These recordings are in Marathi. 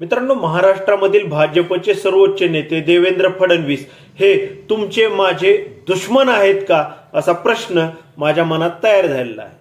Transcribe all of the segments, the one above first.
मित्रांनो, महाराष्ट्रामधील भाजपचे सर्वोच्च नेते देवेंद्र फडणवीस हे तुमचे माझे दुश्मन आहेत का, असा प्रश्न माझ्या मनात तयार झालेला आहे.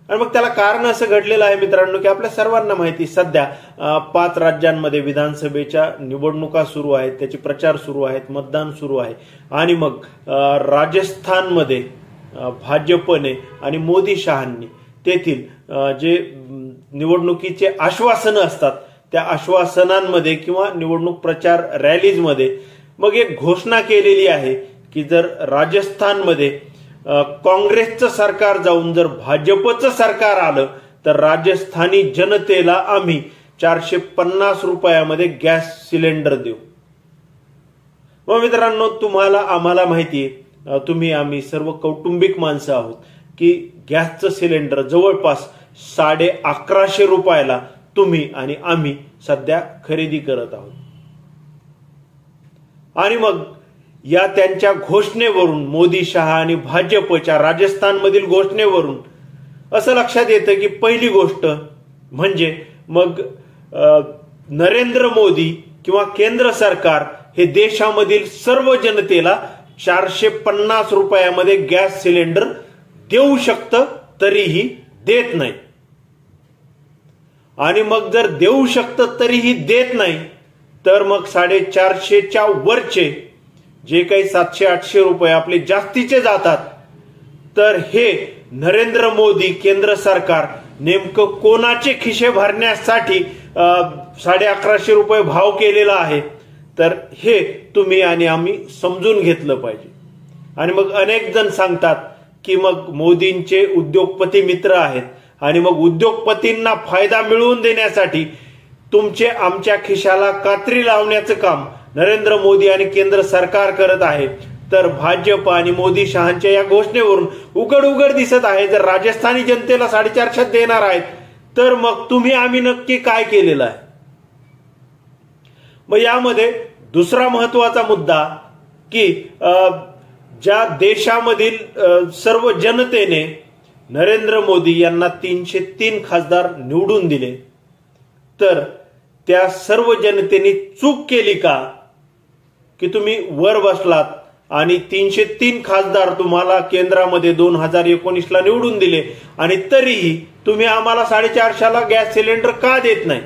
आणि मग त्याला कारण असं घडलेलं आहे मित्रांनो, की आपल्या सर्वांना माहिती सध्या 5 राज्यांमध्ये विधानसभेच्या निवडणुका सुरू आहेत, त्याचे प्रचार सुरू आहेत, मतदान सुरू आहे. आणि मग राजस्थानमध्ये भाजपने आणि मोदी शहांनी तेथील जे निवडणुकीचे आश्वासनं असतात त्या आश्वासनांमध्ये किंवा निवडणूक प्रचार रॅलीजमध्ये मग एक घोषणा केलेली आहे की जर राजस्थानमध्ये काँग्रेसचं सरकार जाऊन जर भाजपचं सरकार आलं तर राजस्थानी जनतेला आम्ही 450 रुपयामध्ये गॅस सिलेंडर देऊ. मग मित्रांनो, तुम्हाला आम्हाला माहिती आहे, तुम्ही आम्ही सर्व कौटुंबिक माणसं आहोत की गॅसचं सिलेंडर जवळपास 1150 रुपयाला तुम्ही आणि आम्ही सध्या खरेदी करत आहोत. आणि मग या त्यांच्या घोषणेवरून, मोदी शहा आणि भाजपच्या राजस्थानमधील घोषणेवरून असं लक्षात येतं की पहिली गोष्ट म्हणजे मग नरेंद्र मोदी किंवा केंद्र सरकार हे देशामधील सर्व जनतेला 450 रुपयामध्ये गॅस सिलेंडर देऊ शकतं, तरीही देत नाही. आणि मग जर देऊ शकतं तरीही देत नाही तर मग 450च्या वरचे जे काही 700-800 रुपये आपले जास्तीचे जातात, तर हे नरेंद्र मोदी केंद्र सरकार नेमकं कोणाचे खिसे भरण्यासाठी 1150 रुपये भाव केलेला आहे, तर हे तुम्ही आणि आम्ही समजून घेतलं पाहिजे. आणि मग अनेक जण सांगतात की मग मोदींचे उद्योगपती मित्र आहेत आणि मग उद्योगपतींना फायदा मिळवून देण्यासाठी तुमचे आमच्या खिशाला कात्री लावण्याचं काम नरेंद्र मोदी आणि केंद्र सरकार करत आहे. तर भाजप आणि मोदी शहांच्या या घोषणेवरून उघड दिसत आहे, जर राजस्थानी जनतेला 450 देणार आहेत तर मग तुम्ही आम्ही नक्की काय केलेलं आहे. मग यामध्ये दुसरा महत्वाचा मुद्दा की ज्या देशामधील सर्व जनतेने नरेंद्र मोदी यांना 303 खासदार निवडून दिले, तर त्या सर्व जनतेने चूक केली का की तुम्ही वर बसलात आणि 303 खासदार तुम्हाला केंद्रामध्ये 2019ला निवडून दिले आणि तरीही तुम्ही आम्हाला 450ला गॅस सिलेंडर का देत नाही.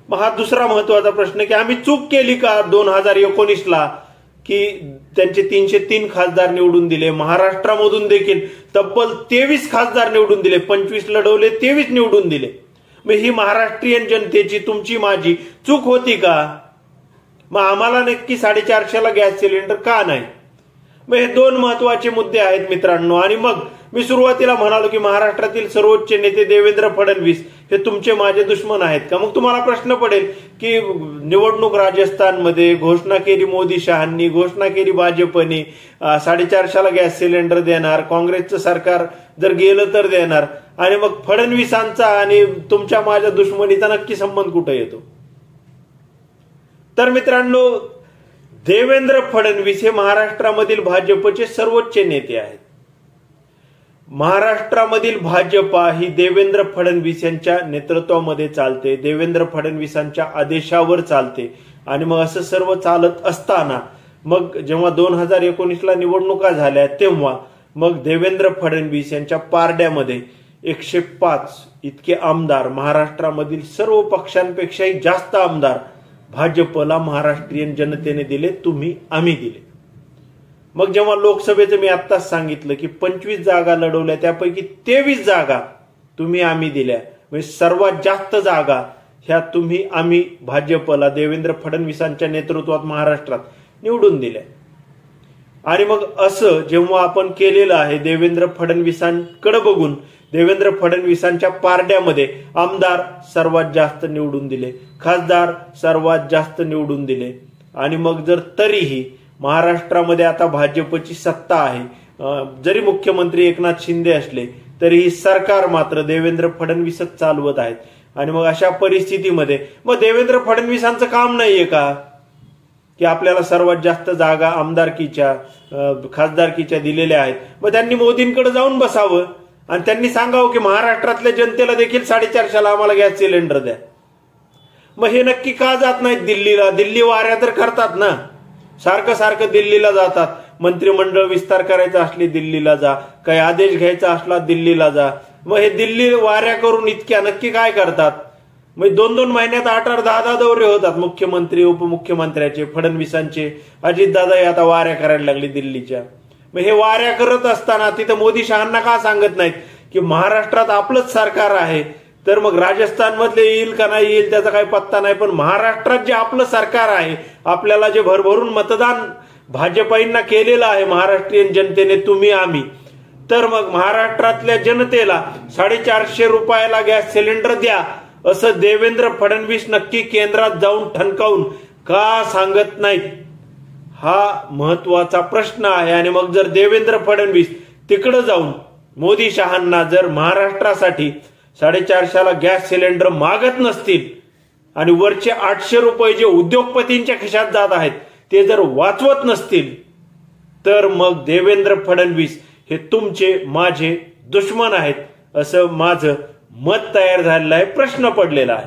मग हा दुसरा महत्वाचा प्रश्न की आम्ही चूक केली का 2019ला की त्यांचे 303 खासदार निवडून दिले. महाराष्ट्रामधून देखील तब्बल 23 खासदार निवडून दिले, 25 लढवले, 23 निवडून दिले. मग ही महाराष्ट्रीयन जनतेची तुमची माझी चूक होती का. मग आम्हाला नक्की 450ला गॅस सिलेंडर का नाही. मग हे दोन महत्वाचे मुद्दे आहेत मित्रांनो. आणि मग मी सुरुवातीला म्हणालो की महाराष्ट्रातील सर्वोच्च नेते देवेंद्र फडणवीस हे तुमचे माझे दुश्मन आहेत का. मग तुम्हाला प्रश्न पडेल की निवडणूक राजस्थानमध्ये घोषणा केली मोदी शहांनी, घोषणा केली भाजपने, 450ला गॅस सिलेंडर देणार, काँग्रेसचं सरकार जर गेलं तर देणार, आणि मग फडणवीसांचा आणि तुमच्या माझ्या दुश्मनीचा नक्की संबंध कुठे येतो. तर मित्रांनो, देवेंद्र फडणवीस हे महाराष्ट्रामधील भाजपचे सर्वोच्च नेते आहेत. महाराष्ट्रामधील भाजपा ही देवेंद्र फडणवीस यांच्या नेतृत्वामध्ये चालते, देवेंद्र फडणवीसांच्या आदेशावर चालते. आणि मग असं सर्व चालत असताना मग जेव्हा 2019ला निवडणुका झाल्या तेव्हा मग देवेंद्र फडणवीस यांच्या पारड्यामध्ये 105 इतके आमदार, महाराष्ट्रामधील सर्व पक्षांपेक्षाही जास्त आमदार भाजपला महाराष्ट्रीयन जनतेने दिले, तुम्ही आम्ही दिले. मग जेव्हा लोकसभेचं मी आत्ताच सांगितलं की 25 जागा लढवल्या, त्यापैकी 23 जागा तुम्ही आम्ही दिल्या, म्हणजे सर्वात जास्त जागा ह्या तुम्ही आम्ही भाजपला देवेंद्र फडणवीसांच्या नेतृत्वात महाराष्ट्रात निवडून दिल्या. आणि मग असं जेव्हा आपण केलेलं आहे, देवेंद्र फडणवीसांकडे बघून देवेंद्र फडणवीसांच्या पारड्यामध्ये आमदार सर्वात जास्त निवडून दिले, खासदार सर्वात जास्त निवडून दिले. आणि मग जर तरीही महाराष्ट्रामध्ये आता भाजपची सत्ता आहे, जरी मुख्यमंत्री एकनाथ शिंदे असले तरीही सरकार मात्र देवेंद्र फडणवीसच चालवत आहेत. आणि मग अशा परिस्थितीमध्ये मग देवेंद्र फडणवीसांचं काम नाहीये का की आपल्याला सर्वात जास्त जागा आमदारकीच्या, खासदारकीच्या दिलेल्या आहेत. मग त्यांनी मोदींकडे जाऊन बसावं आणि त्यांनी सांगावं की महाराष्ट्रातल्या जनतेला देखील 450ला आम्हाला गॅस सिलेंडर द्या. मग हे नक्की का जात नाहीत दिल्लीला? दिल्ली वाऱ्या तर करतात ना, सारखं सारखं दिल्लीला जातात. मंत्रिमंडळ विस्तार करायचा असले दिल्लीला जा, काही आदेश घ्यायचा असला दिल्लीला जा. मग हे दिल्ली वाऱ्या करून इतक्या नक्की काय करतात? मग 2-2 महिन्यात 8-8, 10-10 दौरे होतात मुख्यमंत्री उपमुख्यमंत्र्याचे, फडणवीसांचे. अजितदादा आता वाऱ्या करायला लागले दिल्लीच्या. मग हे वाऱ्या करत असताना तिथं मोदी शहांना का सांगत नाहीत की महाराष्ट्रात आपलंच सरकार आहे? तर मग राजस्थान मधले येईल का नाही येईल त्याचा काही पत्ता नाही, पण महाराष्ट्रात जे आपलं सरकार आहे, आपल्याला जे भरभरून मतदान भाजपाईंना केलेलं आहे महाराष्ट्रीयन जनतेने, तुम्ही आम्ही, तर मग महाराष्ट्रातल्या जनतेला 450 रुपयाला गॅस सिलेंडर द्या असं देवेंद्र फडणवीस नक्की केंद्रात जाऊन ठणकावून का सांगत नाहीत? हा महत्वाचा प्रश्न आहे. आणि मग जर देवेंद्र फडणवीस तिकडे जाऊन मोदी शहांना जर महाराष्ट्रासाठी 450ला गॅस सिलेंडर मागत नसतील आणि वरचे 800 रुपये जे उद्योगपतींच्या खिशात जात आहेत ते जर वाचवत नसतील, तर मग देवेंद्र फडणवीस हे तुमचे माझे दुश्मन आहेत असं माझं मत तयार झालेलं आहे, प्रश्न पडलेला आहे.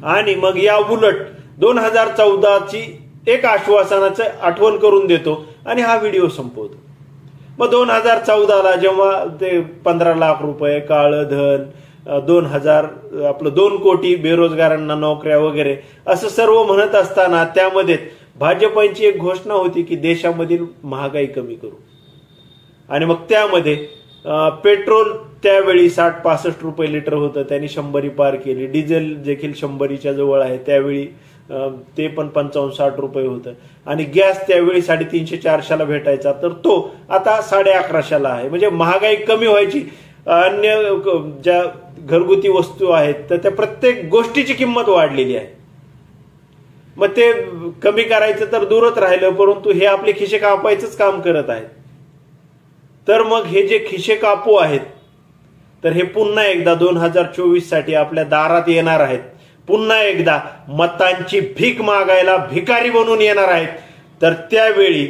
आणि मग या उलट 2014ची एक आश्वासनाचं आठवण करून देतो आणि हा व्हिडिओ संपवतो. मग 2014ला जेव्हा ते 15 लाख रुपये काळं धन, 2000 आपलं 2 कोटी बेरोजगारांना नोकऱ्या वगैरे असं सर्व म्हणत असताना त्यामध्ये भाजपांची एक घोषणा होती की देशामधील महागाई कमी करू. आणि मग त्यामध्ये पेट्रोल त्यावेळी 60-65 रुपये लिटर होतं, त्यांनी 100 पार केली. डिझेल देखील 100च्या जवळ आहे, त्यावेळी ते पण 55-60 रुपये होतं. आणि गॅस त्यावेळी 350-400ला भेटायचा, तर तो आता 1150ला आहे. म्हणजे महागाई कमी व्हायची. अन्य ज्या घरगुती वस्तू आहेत तर त्या प्रत्येक गोष्टीची किंमत वाढलेली आहे. मग ते कमी करायचं तर दूरच राहिलं, परंतु हे आपले खिशे कापायचंच काम करत आहेत. तर मग हे जे खिशे कापू आहेत तर हे पुन्हा एकदा 2024 साठी आपल्या दारात येणार आहेत. पुन्हा एकदा मतांची भीक मागायला भिकारी बनून येणार आहेत. तर त्यावेळी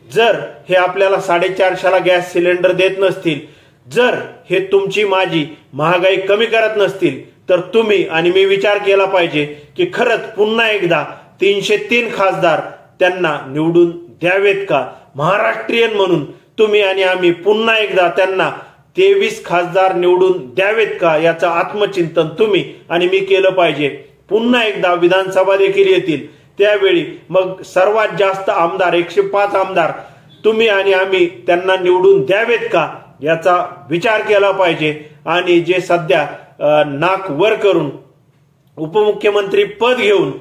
जर हे आपल्याला 450ला गॅस सिलेंडर देत नसतील, जर हे तुमची माझी महागाई कमी करत नसतील, तर तुम्ही आणि मी विचार केला पाहिजे की खरंच पुन्हा एकदा 303 खासदार त्यांना निवडून द्यावेत का? महाराष्ट्रीयन म्हणून तुम्ही आणि आम्ही पुन्हा एकदा त्यांना 23 खासदार निवडून द्यावेत का? याचं आत्मचिंतन तुम्ही आणि मी केलं पाहिजे. पुन्हा एकदा विधानसभा देखील येतील, त्यावेळी मग सर्वात जास्त आमदार 105 आमदार तुम्ही आणि आम्ही त्यांना निवडून द्यावेत का याचा विचार केला पाहिजे. आणि जे सध्या नाक वर करून उपमुख्यमंत्री पद घेऊन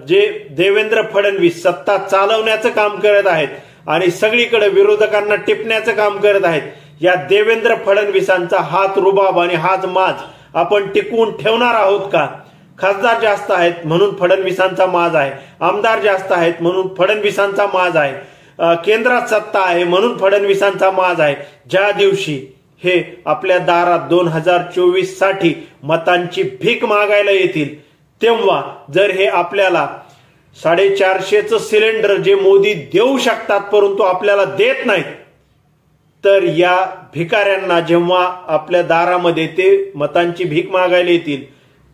जे देवेंद्र फडणवीस सत्ता चालवण्याचं काम करत आहेत आणि सगळीकडे विरोधकांना टिपण्याचं काम करत आहेत, या देवेंद्र फडणवीसांचा हात रुबाब आणि हात माज आपण टिकवून ठेवणार आहोत का? खासदार जास्त आहेत म्हणून फडणवीसांचा माज आहे, आमदार जास्त आहेत म्हणून फडणवीसांचा माज आहे, केंद्रात सत्ता आहे म्हणून फडणवीसांचा माज आहे. ज्या दिवशी हे आपल्या दारात 2024 साठी मतांची भीक मागायला येतील, तेव्हा जर हे आपल्याला 450चं सिलेंडर जे मोदी देऊ शकतात परंतु आपल्याला देत नाहीत, तर या भिकाऱ्यांना जेव्हा आपल्या दारामध्ये ते मतांची भीक मागायला येतील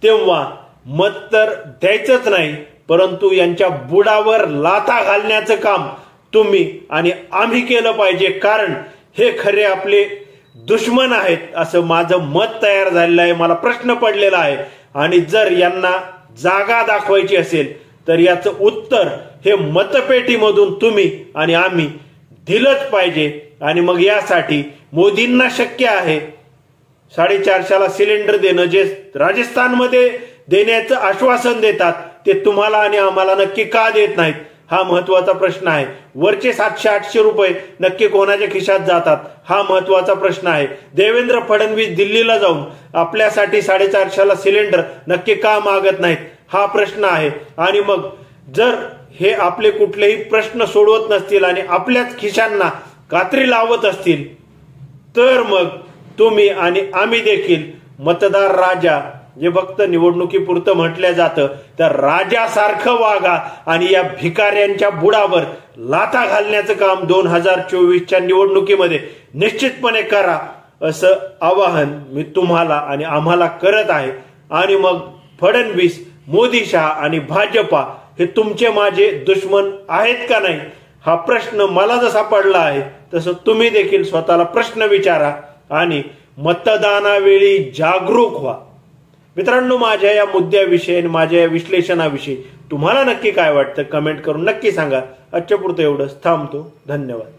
तेव्हा मत तर द्यायचंच नाही, परंतु यांच्या बुडावर लाथा घालण्याचं काम तुम्ही आणि आम्ही केलं पाहिजे. कारण हे खरे आपले दुश्मन आहेत असं माझं मत तयार झालेलं आहे. मला प्रश्न पडलेला आहे. आणि जर यांना जागा दाखवायची असेल तर याचं उत्तर हे मतपेटीमधून तुम्ही आणि आम्ही दिलंच पाहिजे. आणि मग यासाठी मोदींना शक्य आहे 450ला सिलेंडर देणं. जे राजस्थानमध्ये देण्याचं आश्वासन देतात ते तुम्हाला आणि आम्हाला नक्की का देत नाहीत, हा महत्वाचा प्रश्न आहे. वरचे 700-800 रुपये नक्की कोणाच्या खिशात जातात, हा महत्वाचा प्रश्न आहे. देवेंद्र फडणवीस दिल्लीला जाऊन आपल्यासाठी 450ला सिलेंडर नक्की का मागत नाहीत, हा प्रश्न आहे. आणि मग जर हे आपले कुठलेही प्रश्न सोडवत नसतील आणि आपल्याच खिशांना कात्री लावत असतील, तर मग तुम्ही आणि आम्ही देखील मतदार राजा, जे फक्त निवडणुकीपुरतं म्हटलं जातं, तर राजासारखं वागा आणि या भिकाऱ्यांच्या बुडावर लाथा घालण्याचं काम 2024च्या निवडणुकीमध्ये निश्चितपणे करा असं आवाहन मी तुम्हाला आणि आम्हाला करत आहे. आणि मग फडणवीस मोदी शहा आणि भाजपा हे तुमचे माझे दुश्मन आहेत का नाही, हा प्रश्न मला जसा पडला आहे तसं तुम्ही देखील स्वतःला प्रश्न विचारा आणि मतदानावेळी जागरूक व्हा. मित्रांनो, माझ्या या मुद्द्याविषयी आणि माझ्या या विश्लेषणाविषयी तुम्हाला नक्की काय वाटतं कमेंट करून नक्की सांगा. आजच्या पुरतं एवढंच, थांबतो. धन्यवाद.